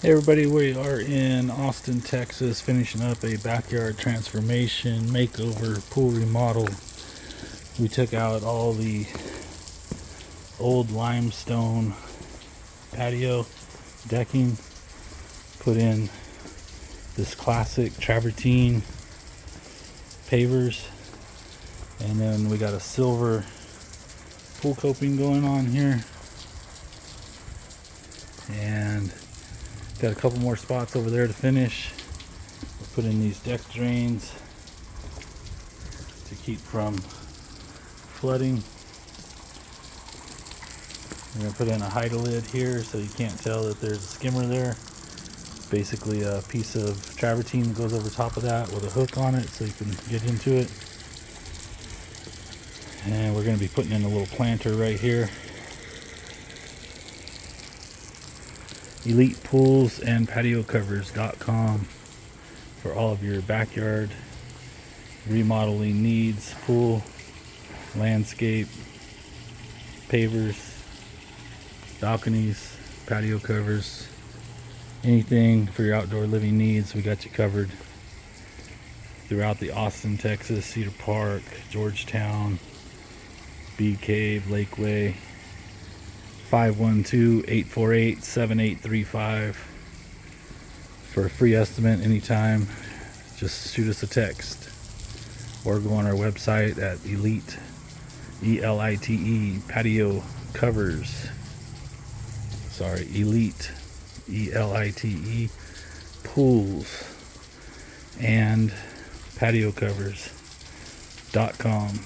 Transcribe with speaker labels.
Speaker 1: Hey everybody, we are in Austin, Texas, finishing up a backyard transformation, makeover, pool remodel. We took out all the old limestone patio decking, put in this classic travertine pavers, and then we got a silver pool coating going on here, and got a couple more spots over there to finish. We'll put in these deck drains to keep from flooding. We're going to put in a hide lid here so you can't tell that there's a skimmer there. Basically a piece of travertine that goes over top of that with a hook on it so you can get into it. And we're going to be putting in a little planter right here. Elite Pools and Patio Covers.com for all of your backyard remodeling needs, pool, landscape, pavers, balconies, patio covers, anything for your outdoor living needs. We got you covered throughout the Austin, Texas, Cedar Park, Georgetown, Bee Cave, Lakeway. 512-848-7835 for a free estimate anytime. Just shoot us a text or go on our website at Elite Patio Covers. Elite Pools and Patio Covers.com.